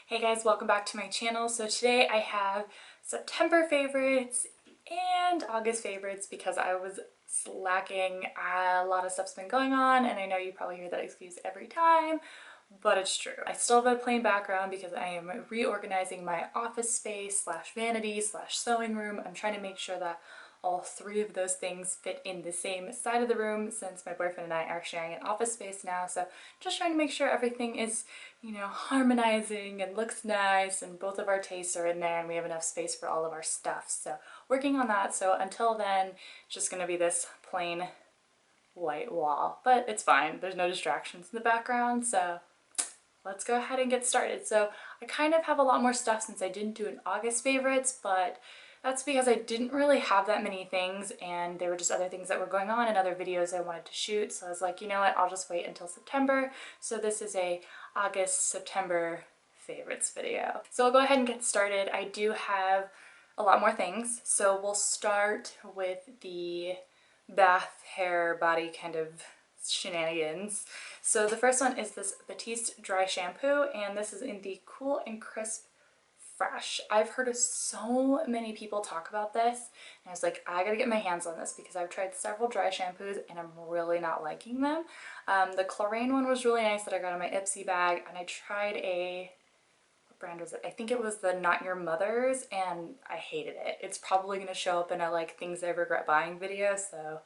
Hey guys, welcome back to my channel. So today I have September favorites and August favorites because I was slacking. A lot of stuff's been going on and I know you probably hear that excuse every time, but it's true. I still have a plain background because I am reorganizing my office space slash vanity slash sewing room. I'm trying to make sure that all three of those things fit in the same side of the room since my boyfriend and I are sharing an office space now. So just trying to make sure everything is, harmonizing and looks nice and both of our tastes are in there and we have enough space for all of our stuff. So working on that. So until then, it's just going to be this plain white wall, but it's fine. There's no distractions in the background. So let's go ahead and get started. So I kind of have a lot more stuff since I didn't do an August favorites, but that's because I didn't really have that many things and there were just other things that were going on and other videos I wanted to shoot. So I was like, you know what, I'll just wait until September. So this is a August-September favorites video. So I'll go ahead and get started. I do have a lot more things. So we'll start with the bath, hair, body kind of shenanigans. So the first one is this Batiste dry shampoo and this is in the Cool and Crisp Fresh. I've heard of so many people talk about this and I was like, I gotta get my hands on this because I've tried several dry shampoos and I'm really not liking them. The Chlorine one was really nice that I got in my Ipsy bag, and I tried what brand was it? I think it was the Not Your Mother's and I hated it. It's probably gonna show up in a like things I regret buying video, so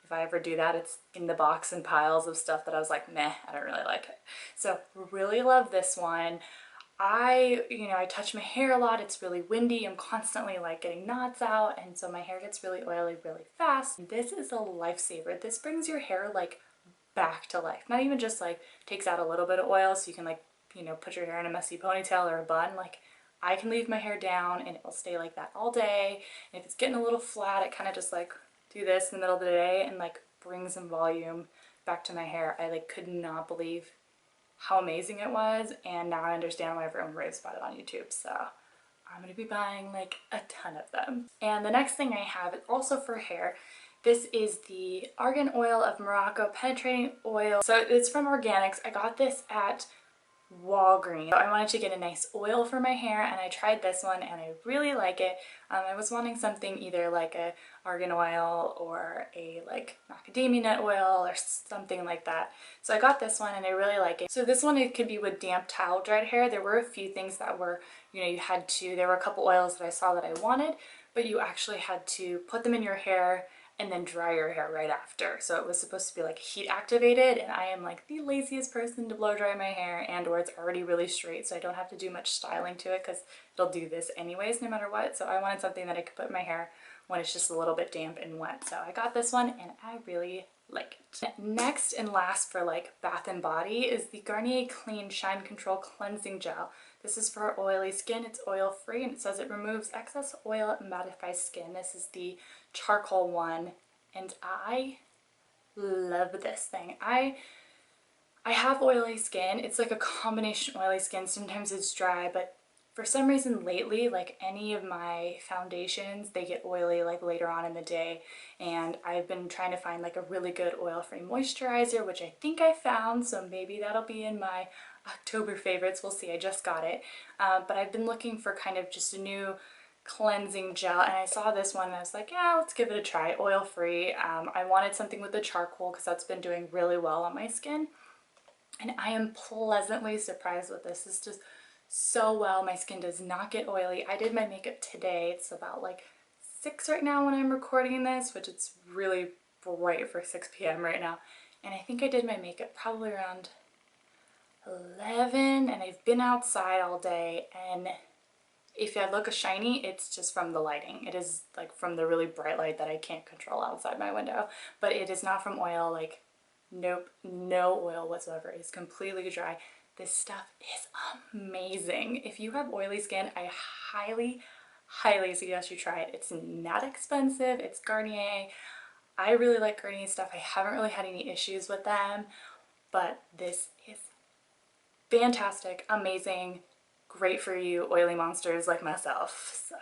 if I ever do that, it's in the box and piles of stuff that I was like, meh, I don't really like it. So really love this one. I touch my hair a lot. It's really windy. I'm constantly like getting knots out and so my hair gets really oily really fast. This is a lifesaver. This brings your hair like back to life. Not even just like takes out a little bit of oil so you can like, put your hair in a messy ponytail or a bun. Like I can leave my hair down and it will stay like that all day. And if it's getting a little flat, I kind of just like do this in the middle of the day and like bring some volume back to my hair. I like could not believe how amazing it was, and now I understand why everyone raves about it on YouTube, so I'm gonna be buying like a ton of them. And the next thing I have is also for hair. This is the Argan Oil of Morocco Penetrating Oil. So it's from Organics. I got this at Walgreens. I wanted to get a nice oil for my hair and I tried this one and I really like it. I was wanting something either like a argan oil or a like macadamia nut oil or something like that. So I got this one and I really like it. So this one, it could be with damp towel dried hair. There were a few things that were, there were a couple oils that I saw that I wanted, but you actually had to put them in your hair and then dry your hair right after. So it was supposed to be like heat activated, and I am like the laziest person to blow dry my hair, and or it's already really straight so I don't have to do much styling to it because it'll do this anyways no matter what. So I wanted something that I could put in my hair when it's just a little bit damp and wet. So I got this one and I really like it. Next and last for like bath and body is the Garnier Clean Shine Control Cleansing Gel. This is for oily skin. It's oil free and it says it removes excess oil and mattifies skin. This is the charcoal one and I love this thing. I have oily skin. It's like a combination oily skin. Sometimes it's dry, but for some reason lately, like any of my foundations, they get oily like later on in the day, and I've been trying to find like a really good oil-free moisturizer, which I think I found, so maybe that'll be in my October favorites. We'll see. I just got it, but I've been looking for kind of just a new cleansing gel and I saw this one and I was like, yeah, let's give it a try. Oil-free. I wanted something with the charcoal because that's been doing really well on my skin, and I am pleasantly surprised with this. It's just so well. My skin does not get oily. I did my makeup today. It's about like 6 right now when I'm recording this, which it's really bright for 6 p.m. right now, and I think I did my makeup probably around 11, and I've been outside all day, and if I look shiny, it's just from the lighting. It is like from the really bright light that I can't control outside my window, but it is not from oil. Like nope, no oil whatsoever. It's completely dry. This stuff is amazing. If you have oily skin, I highly suggest you try it. It's not expensive. It's Garnier. I really like Garnier stuff. I haven't really had any issues with them, but this is fantastic, amazing, great for you oily monsters like myself. So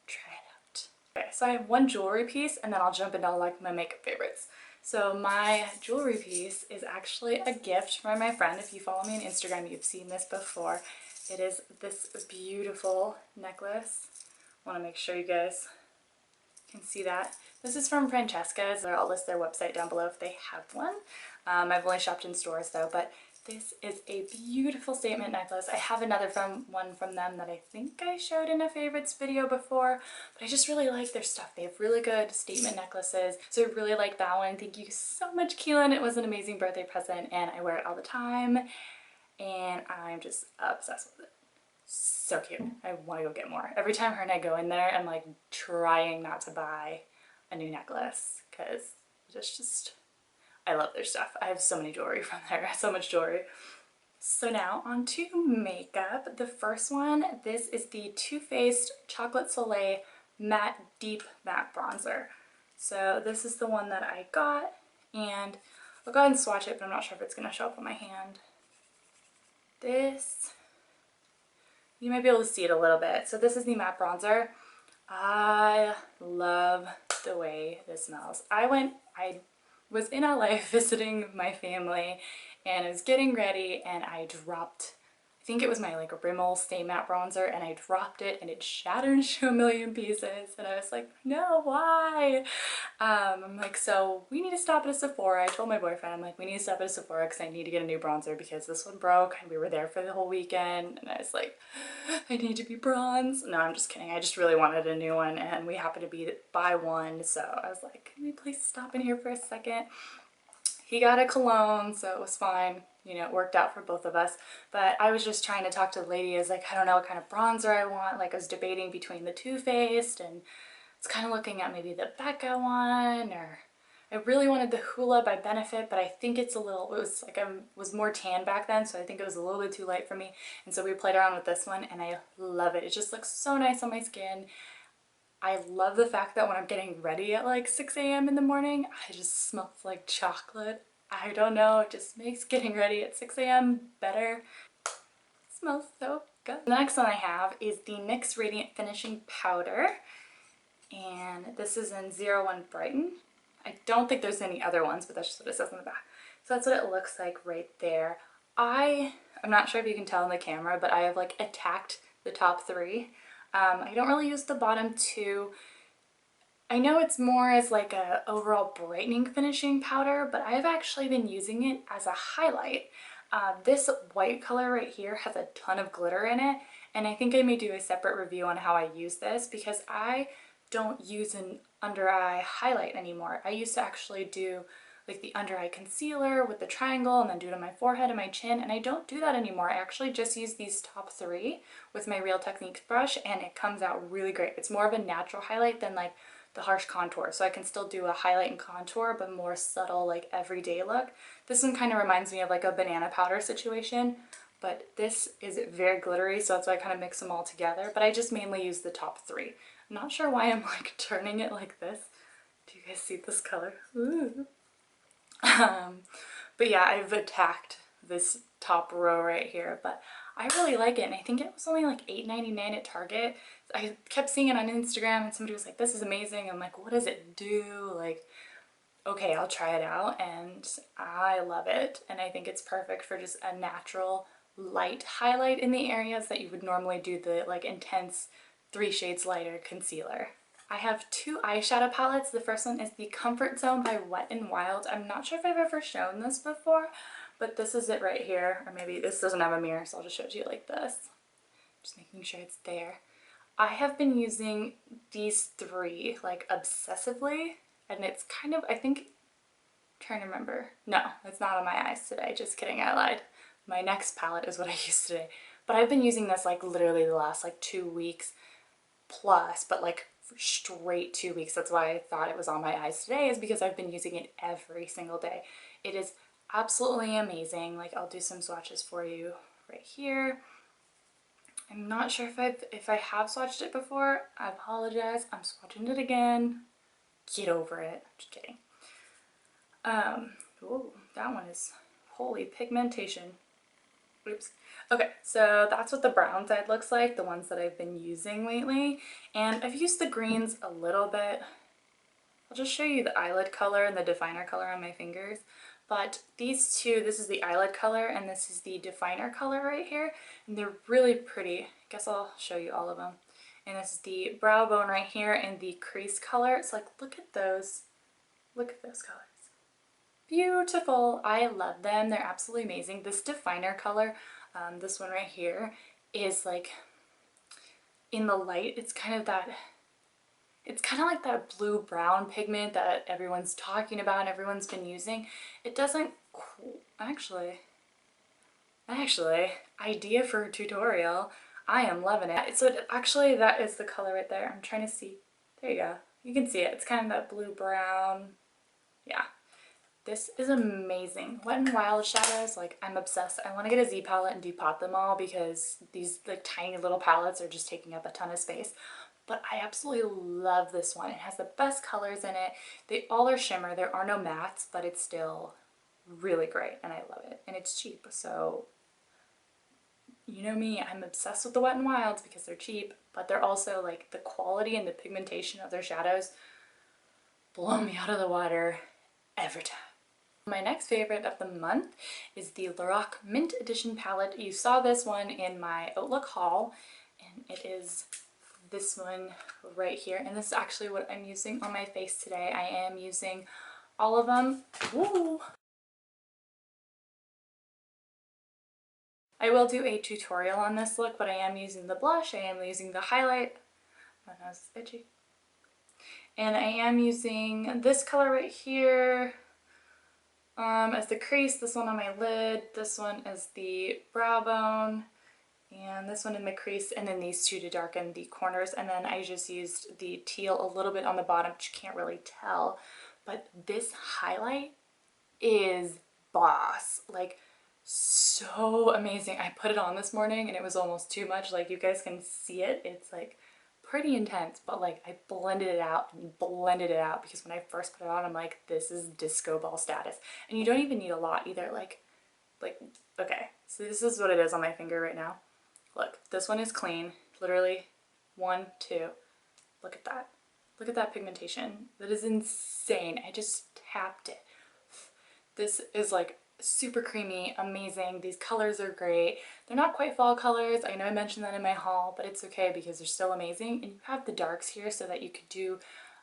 try it out. Okay, so I have one jewelry piece and then I'll jump into like my makeup favorites. So my jewelry piece is actually a gift from my friend. If you follow me on Instagram, you've seen this before. It is this beautiful necklace. I want to make sure you guys can see that. This is from Francesca's. I'll list their website down below if they have one. I've only shopped in stores though, but this is a beautiful statement necklace. I have another one from them that I think I showed in a favorites video before, but I just really like their stuff. They have really good statement necklaces, so I really like that one. Thank you so much, Keelan. It was an amazing birthday present and I wear it all the time and I'm just obsessed with it. So cute. I want to go get more. Every time her and I go in there, I'm like trying not to buy a new necklace because it's just I love their stuff. I have so many jewelry from there, so much jewelry. So now on to makeup. The first one, this is the Too Faced Chocolate Soleil Matte Deep Matte Bronzer. So this is the one that I got, and I'll go ahead and swatch it, but I'm not sure if it's going to show up on my hand. This, you might be able to see it a little bit. So this is the matte bronzer. I love the way this smells. I was in LA visiting my family and I was getting ready and I dropped, I think it was my like Rimmel Stay Matte Bronzer, and I dropped it and it shattered into a million pieces and I was like, no, why? I'm like, so we need to stop at a Sephora. I told my boyfriend, I'm like, we need to stop at a Sephora because I need to get a new bronzer because this one broke and we were there for the whole weekend and I was like, I need to be bronze. No, I'm just kidding. I just really wanted a new one and we happened to buy one, so I was like, can we please stop in here for a second? He got a cologne, so it was fine. You know, it worked out for both of us. But I was just trying to talk to the lady. I was like, I don't know what kind of bronzer I want. Like, I was debating between the Too Faced, and it's kind of looking at maybe the Becca one, or I really wanted the Hoola by Benefit, but I think it's a little, it was like I was more tan back then, so I think it was a little bit too light for me. And so we played around with this one, and I love it. It just looks so nice on my skin. I love the fact that when I'm getting ready at like 6 a.m. in the morning, I just smell like chocolate. I don't know, it just makes getting ready at 6 a.m. better. It smells so good. The next one I have is the NYX Radiant Finishing Powder, and this is in 01 Brighten. I don't think there's any other ones, but that's just what it says on the back. So that's what it looks like right there. I'm not sure if you can tell in the camera, but I have like attacked the top three. I don't really use the bottom two. I know it's more as like a overall brightening finishing powder, but I've actually been using it as a highlight. This white color right here has a ton of glitter in it, and I think I may do a separate review on how I use this because I don't use an under eye highlight anymore. I used to actually do like the under eye concealer with the triangle and then do it on my forehead and my chin, and I don't do that anymore. I actually just use these top three with my Real Techniques brush and it comes out really great. It's more of a natural highlight than like the harsh contour, so I can still do a highlight and contour but more subtle like everyday look. This one kind of reminds me of like a banana powder situation, but this is very glittery, so that's why I kind of mix them all together, but I just mainly use the top three. I'm not sure why I'm like turning it like this. Do you guys see this color? Ooh. But yeah, I've attacked this top row right here, but I really like it, and I think it was only like $8.99 at Target. I kept seeing it on Instagram and somebody was like, this is amazing. I'm like, what does it do? Like, okay, I'll try it out, and I love it, and I think it's perfect for just a natural light highlight in the areas that you would normally do the like intense 3 shades lighter concealer. I have two eyeshadow palettes. The first one is the Comfort Zone by Wet n Wild. I'm not sure if I've ever shown this before, but this is it right here. Or maybe this doesn't have a mirror, so I'll just show it to you like this. Just making sure it's there. I have been using these three like obsessively, and it's kind of, I think, I'm trying to remember. No, it's not on my eyes today. Just kidding, I lied. My next palette is what I used today. But I've been using this like literally the last like 2 weeks plus, but like straight 2 weeks. That's why I thought it was on my eyes today, is because I've been using it every single day. It is absolutely amazing. Like, I'll do some swatches for you right here. I'm not sure if I have swatched it before. I apologize. I'm swatching it again. Get over it. Just kidding. Ooh, that one is holy pigmentation. Oops. Okay, so that's what the brown side looks like, the ones that I've been using lately. And I've used the greens a little bit. I'll just show you the eyelid color and the definer color on my fingers. But these two, this is the eyelid color and this is the definer color right here, and they're really pretty. I guess I'll show you all of them. And this is the brow bone right here and the crease color. It's like, look at those colors. Beautiful. I love them. They're absolutely amazing. This definer color, this one right here, is like, in the light, it's kind of like that blue-brown pigment that everyone's talking about and everyone's been using. It doesn't, actually, idea for a tutorial. I am loving it. So actually that is the color right there. I'm trying to see. There you go. You can see it. It's kind of that blue-brown. Yeah. This is amazing. Wet n Wild shadows, like, I'm obsessed. I want to get a Z palette and depot them all because these like tiny little palettes are just taking up a ton of space. But I absolutely love this one. It has the best colors in it. They all are shimmer. There are no mattes, but it's still really great and I love it. And it's cheap, so you know me, I'm obsessed with the Wet n Wilds because they're cheap, but they're also like, the quality and the pigmentation of their shadows blow me out of the water every time. My next favorite of the month is the Lorac Mint Edition palette. You saw this one in my Outlook haul, and it is this one right here. And this is actually what I'm using on my face today. I am using all of them. Woo! I will do a tutorial on this look, but I am using the blush, I am using the highlight. My nose is itchy. And I am using this color right here as the crease, this one on my lid, this one as the brow bone, and this one in the crease, and then these two to darken the corners. And then I just used the teal a little bit on the bottom, which you can't really tell. But this highlight is boss. Like, so amazing. I put it on this morning and it was almost too much. Like, you guys can see it. It's like pretty intense, but like I blended it out because when I first put it on, I'm like, this is disco ball status. And you don't even need a lot either. Like, okay, so this is what it is on my finger right now. Look, this one is clean, literally 1, 2. Look at that. Look at that pigmentation. That is insane. I just tapped it. This is like super creamy, amazing. These colors are great. They're not quite fall colors. I know I mentioned that in my haul, but it's okay because they're still amazing. And you have the darks here so that you could do,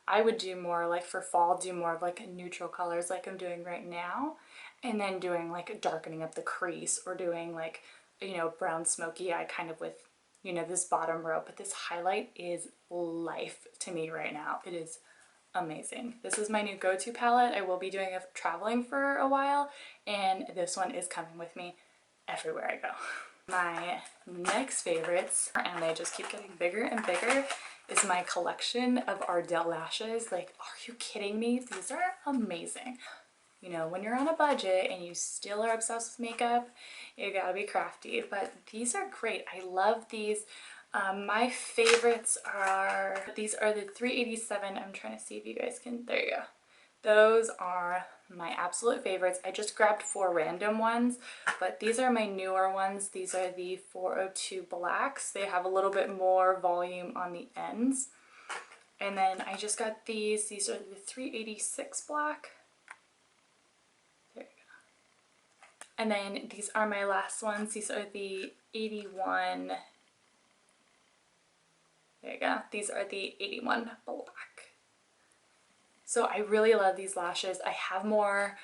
I would do more like for fall, do more of like neutral colors like I'm doing right now. And then doing like darkening up the crease or doing like, you know, brown smoky eye kind of with, you know, this bottom row. But this highlight is life to me right now. It is amazing. This is my new go-to palette. I will be doing a traveling for a while, and this one is coming with me everywhere I go. My next favorites, and they just keep getting bigger and bigger, is my collection of Ardell Lashes. Like, are you kidding me? These are amazing. You know, when you're on a budget and you still are obsessed with makeup, you gotta be crafty, but these are great. I love these. My favorites are, these are the 387. I'm trying to see if you guys can, there you go. Those are my absolute favorites. I just grabbed 4 random ones, but these are my newer ones. These are the 402 blacks. They have a little bit more volume on the ends. And then I just got these. These are the 386 black. There you go. And then these are my last ones. These are the 81. There you go. These are the 81 black. So I really love these lashes. I have more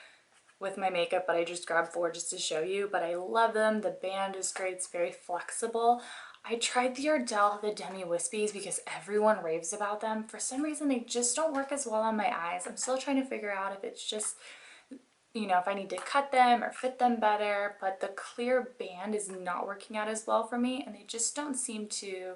with my makeup, but I just grabbed 4 just to show you, but I love them. The band is great. It's very flexible. I tried the Ardell, the Demi Wispies, because everyone raves about them. For some reason, they just don't work as well on my eyes. I'm still trying to figure out if it's just, you know, if I need to cut them or fit them better, but the clear band is not working out as well for me, and they just don't seem to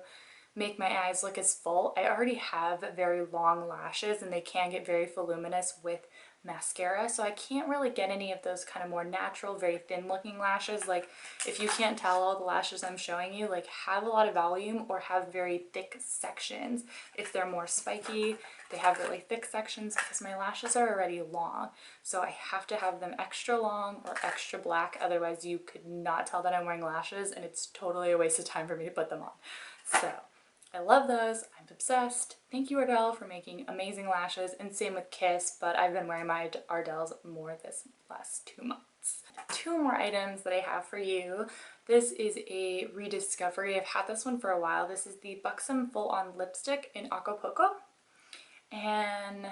make my eyes look as full. I already have very long lashes and they can get very voluminous with mascara, so I can't really get any of those kind of more natural, very thin looking lashes. Like, if you can't tell, all the lashes I'm showing you like have a lot of volume or have very thick sections. If they're more spiky, they have really thick sections because my lashes are already long, so I have to have them extra long or extra black, otherwise you could not tell that I'm wearing lashes and it's totally a waste of time for me to put them on. So I love those. I'm obsessed. Thank you, Ardell, for making amazing lashes, and same with Kiss, but I've been wearing my Ardells more this last 2 months. 2 more items that I have for you. This is a rediscovery. I've had this one for a while. This is the Buxom Full On Lipstick in Acapulco. And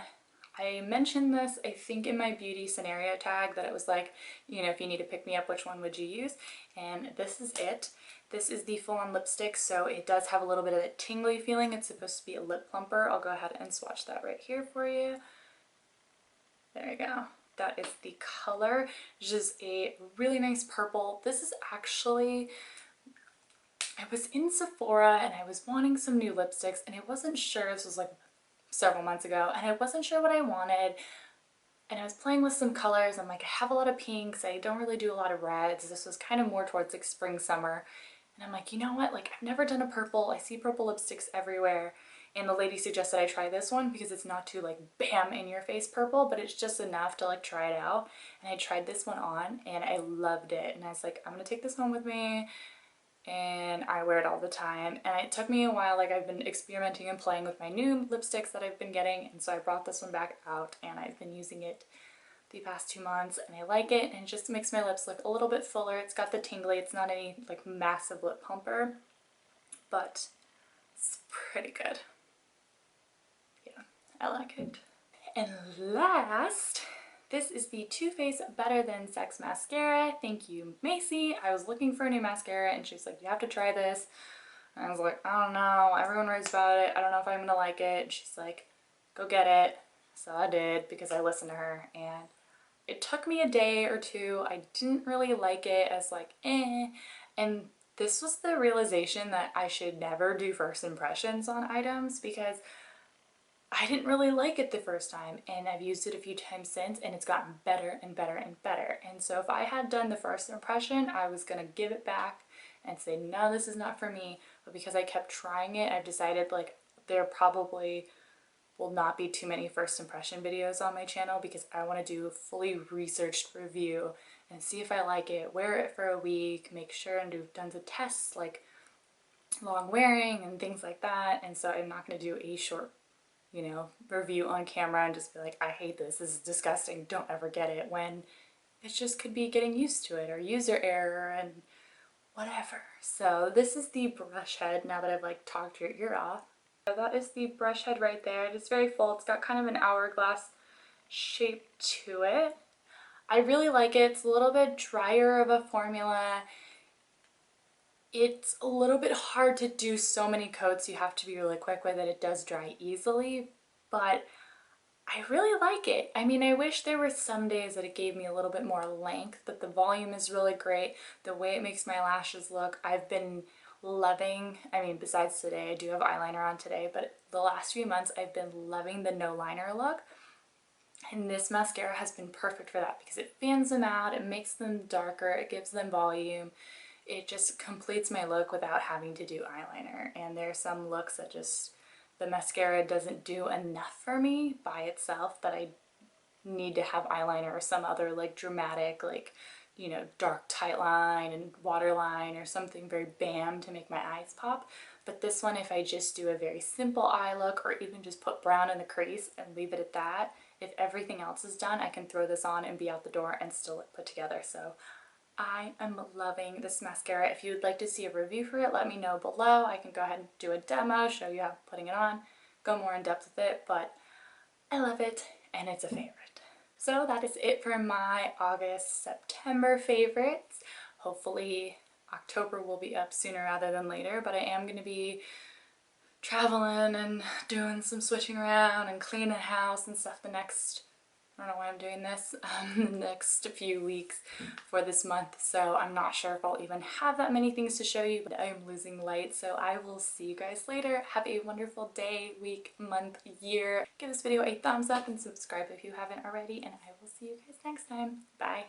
I mentioned this, I think, in my beauty scenario tag, that it was like, you know, if you need to pick me up, which one would you use? And this is it. This is the full-on lipstick, so it does have a little bit of a tingly feeling. It's supposed to be a lip plumper. I'll go ahead and swatch that right here for you. There you go. That is the color. It's just a really nice purple. This is actually, I was in Sephora and I was wanting some new lipsticks, and I wasn't sure, this was like several months ago, and I wasn't sure what I wanted, and I was playing with some colors. I'm like, I have a lot of pinks, I don't really do a lot of reds. This was kind of more towards like spring, summer, and I'm like, you know what, like I've never done a purple. I see purple lipsticks everywhere, and the lady suggested I try this one because it's not too like bam in your face purple, but it's just enough to like try it out. And I tried this one on and I loved it, and I was like, I'm gonna take this home with me, and I wear it all the time. And it took me a while, like I've been experimenting and playing with my new lipsticks that I've been getting, and so I brought this one back out and I've been using it the past 2 months, and I like it, and it just makes my lips look a little bit fuller. It's got the tingly, it's not any like massive lip plumper, but it's pretty good. Yeah, I like it. And last, this is the Too Faced Better Than Sex Mascara. Thank you, Macy. I was looking for a new mascara and she's like, you have to try this. And I was like, I don't know, everyone raves about it, I don't know if I'm gonna like it. And she's like, go get it. So I did, because I listened to her, and it took me a day or two. I didn't really like it. As like, eh. And this was the realization that I should never do first impressions on items, because I didn't really like it the first time, and I've used it a few times since, and it's gotten better and better and better. And so if I had done the first impression, I was gonna give it back and say, no, this is not for me. But because I kept trying it, I've decided like there probably will not be too many first impression videos on my channel, because I want to do a fully researched review and see if I like it, wear it for a week, make sure, and do tons of tests like long wearing and things like that. And so I'm not going to do a short, you know, review on camera and just be like, I hate this is disgusting, don't ever get it, when it just could be getting used to it or user error and whatever. So this is the brush head, now that I've like talked your ear off. So that is the brush head right there. It's very full. It's got kind of an hourglass shape to it. I really like it. It's a little bit drier of a formula. It's a little bit hard to do so many coats. You have to be really quick with it. It does dry easily, but I really like it. I mean, I wish there were some days that it gave me a little bit more length, but the volume is really great. The way it makes my lashes look, I've been loving. I mean, besides today, I do have eyeliner on today, but the last few months I've been loving the no liner look. And this mascara has been perfect for that, because it fans them out, it makes them darker, it gives them volume. It just completes my look without having to do eyeliner. And there are some looks that just, the mascara doesn't do enough for me by itself, that I need to have eyeliner or some other like dramatic, like, you know, dark tight line and waterline or something very bam to make my eyes pop. But this one, if I just do a very simple eye look, or even just put brown in the crease and leave it at that, if everything else is done, I can throw this on and be out the door and still look put together. So I am loving this mascara. If you would like to see a review for it, let me know below. I can go ahead and do a demo, show you how putting it on, go more in depth with it, but I love it and it's a favorite. So that is it for my August, September favorites. Hopefully October will be up sooner rather than later, but I am going to be traveling and doing some switching around and cleaning the house and stuff the next, I don't know why I'm doing this, the next few weeks for this month. So I'm not sure if I'll even have that many things to show you, but I am losing light. So I will see you guys later. Have a wonderful day, week, month, year. Give this video a thumbs up and subscribe if you haven't already, and I will see you guys next time. Bye.